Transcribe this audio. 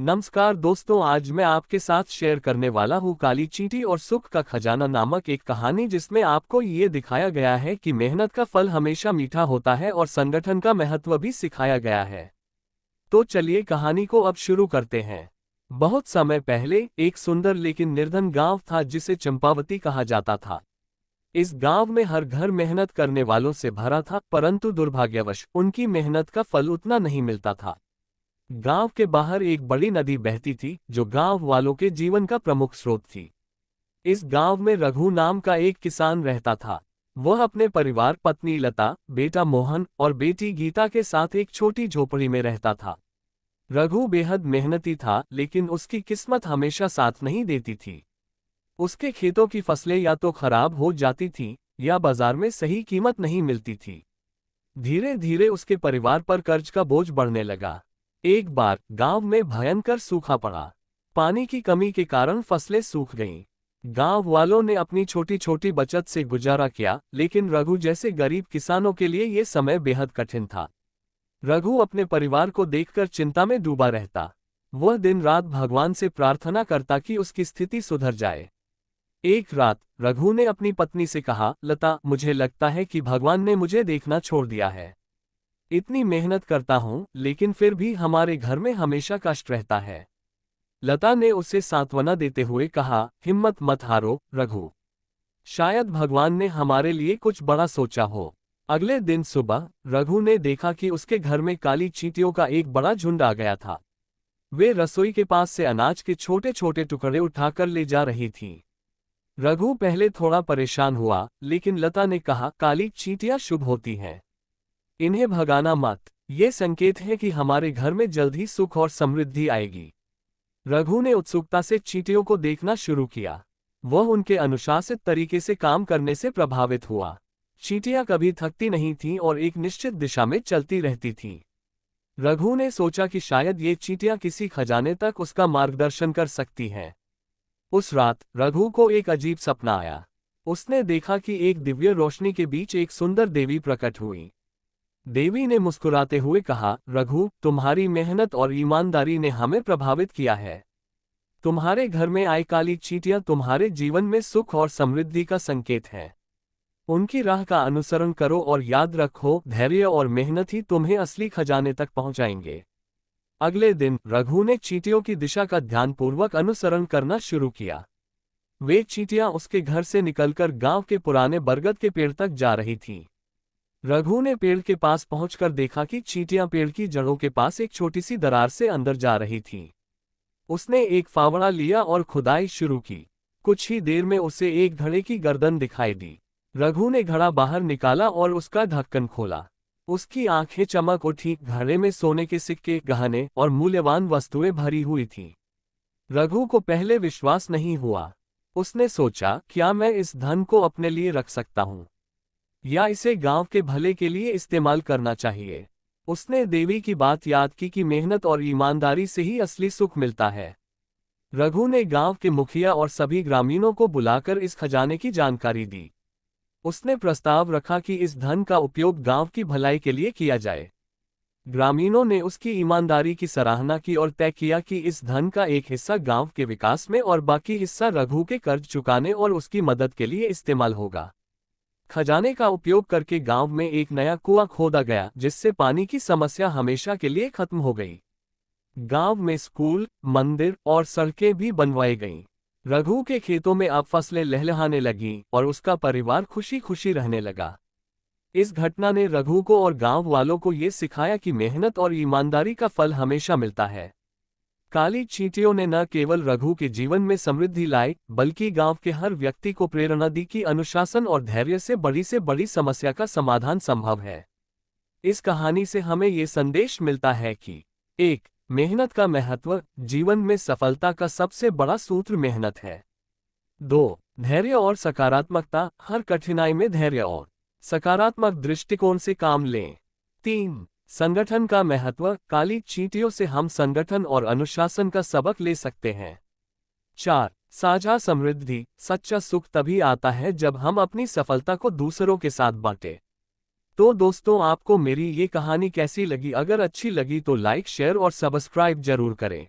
नमस्कार दोस्तों, आज मैं आपके साथ शेयर करने वाला हूँ काली चींटी और सुख का खजाना नामक एक कहानी, जिसमें आपको ये दिखाया गया है कि मेहनत का फल हमेशा मीठा होता है और संगठन का महत्व भी सिखाया गया है। तो चलिए कहानी को अब शुरू करते हैं। बहुत समय पहले एक सुंदर लेकिन निर्धन गांव था जिसे चंपावती कहा जाता था। इस गांव में हर घर मेहनत करने वालों से भरा था, परंतु दुर्भाग्यवश उनकी मेहनत का फल उतना नहीं मिलता था। गांव के बाहर एक बड़ी नदी बहती थी जो गांव वालों के जीवन का प्रमुख स्रोत थी। इस गांव में रघु नाम का एक किसान रहता था। वह अपने परिवार, पत्नी लता, बेटा मोहन और बेटी गीता के साथ एक छोटी झोपड़ी में रहता था। रघु बेहद मेहनती था, लेकिन उसकी किस्मत हमेशा साथ नहीं देती थी। उसके खेतों की फसलें या तो खराब हो जाती थीं या बाजार में सही कीमत नहीं मिलती थी। धीरे धीरे उसके परिवार पर कर्ज का बोझ बढ़ने लगा। एक बार गांव में भयंकर सूखा पड़ा। पानी की कमी के कारण फसलें सूख गईं। गांव वालों ने अपनी छोटी छोटी बचत से गुजारा किया, लेकिन रघु जैसे गरीब किसानों के लिए ये समय बेहद कठिन था। रघु अपने परिवार को देखकर चिंता में डूबा रहता। वह दिन रात भगवान से प्रार्थना करता कि उसकी स्थिति सुधर जाए। एक रात रघु ने अपनी पत्नी से कहा, लता, मुझे लगता है कि भगवान ने मुझे देखना छोड़ दिया है। इतनी मेहनत करता हूं, लेकिन फिर भी हमारे घर में हमेशा कष्ट रहता है। लता ने उसे सांत्वना देते हुए कहा, हिम्मत मत हारो रघु, शायद भगवान ने हमारे लिए कुछ बड़ा सोचा हो। अगले दिन सुबह रघु ने देखा कि उसके घर में काली चींटियों का एक बड़ा झुंड आ गया था। वे रसोई के पास से अनाज के छोटे छोटे टुकड़े उठाकर ले जा रही थीं। रघु पहले थोड़ा परेशान हुआ, लेकिन लता ने कहा, काली चींटियां शुभ होती हैं, इन्हें भगाना मत। ये संकेत है कि हमारे घर में जल्द ही सुख और समृद्धि आएगी। रघु ने उत्सुकता से चींटियों को देखना शुरू किया। वह उनके अनुशासित तरीके से काम करने से प्रभावित हुआ। चींटियां कभी थकती नहीं थीं और एक निश्चित दिशा में चलती रहती थीं। रघु ने सोचा कि शायद ये चींटियां किसी खजाने तक उसका मार्गदर्शन कर सकती हैं। उस रात रघु को एक अजीब सपना आया। उसने देखा कि एक दिव्य रोशनी के बीच एक सुंदर देवी प्रकट हुई। देवी ने मुस्कुराते हुए कहा, रघु, तुम्हारी मेहनत और ईमानदारी ने हमें प्रभावित किया है। तुम्हारे घर में आई काली चींटियां तुम्हारे जीवन में सुख और समृद्धि का संकेत है। उनकी राह का अनुसरण करो और याद रखो, धैर्य और मेहनत ही तुम्हें असली खजाने तक पहुंचाएंगे। अगले दिन रघु ने चींटियों की दिशा का ध्यानपूर्वक अनुसरण करना शुरू किया। वे चींटियां उसके घर से निकलकर गांव के पुराने बरगद के पेड़ तक जा रही थीं। रघु ने पेड़ के पास पहुंचकर देखा कि चींटियां पेड़ की जड़ों के पास एक छोटी सी दरार से अंदर जा रही थीं। उसने एक फावड़ा लिया और खुदाई शुरू की। कुछ ही देर में उसे एक घड़े की गर्दन दिखाई दी। रघु ने घड़ा बाहर निकाला और उसका ढक्कन खोला। उसकी आंखें चमक उठी। घड़े में सोने के सिक्के, गहने और मूल्यवान वस्तुएं भरी हुई थीं। रघु को पहले विश्वास नहीं हुआ। उसने सोचा, क्या मैं इस धन को अपने लिए रख सकता हूँ या इसे गांव के भले के लिए इस्तेमाल करना चाहिए। उसने देवी की बात याद की कि मेहनत और ईमानदारी से ही असली सुख मिलता है। रघु ने गांव के मुखिया और सभी ग्रामीणों को बुलाकर इस खजाने की जानकारी दी। उसने प्रस्ताव रखा कि इस धन का उपयोग गांव की भलाई के लिए किया जाए। ग्रामीणों ने उसकी ईमानदारी की सराहना की और तय किया कि इस धन का एक हिस्सा गांव के विकास में और बाकी हिस्सा रघु के कर्ज चुकाने और उसकी मदद के लिए इस्तेमाल होगा। खजाने का उपयोग करके गांव में एक नया कुआं खोदा गया, जिससे पानी की समस्या हमेशा के लिए खत्म हो गई। गांव में स्कूल, मंदिर और सड़कें भी बनवाई गईं। रघु के खेतों में अब फसलें लहलहाने लगीं और उसका परिवार खुशी खुशी रहने लगा। इस घटना ने रघु को और गांव वालों को ये सिखाया कि मेहनत और ईमानदारी का फल हमेशा मिलता है। काली चींटियों ने न केवल रघु के जीवन में समृद्धि लाई, बल्कि गांव के हर व्यक्ति को प्रेरणा दी कि अनुशासन और धैर्य से बड़ी समस्या का समाधान संभव है। इस कहानी से हमें ये संदेश मिलता है कि 1. मेहनत का महत्व, जीवन में सफलता का सबसे बड़ा सूत्र मेहनत है। 2. धैर्य और सकारात्मकता, हर कठिनाई में धैर्य और सकारात्मक दृष्टिकोण से काम लें। 3. संगठन का महत्व, काली चींटियों से हम संगठन और अनुशासन का सबक ले सकते हैं। 4. साझा समृद्धि, सच्चा सुख तभी आता है जब हम अपनी सफलता को दूसरों के साथ बांटें। तो दोस्तों, आपको मेरी ये कहानी कैसी लगी? अगर अच्छी लगी तो लाइक, शेयर और सब्सक्राइब जरूर करें।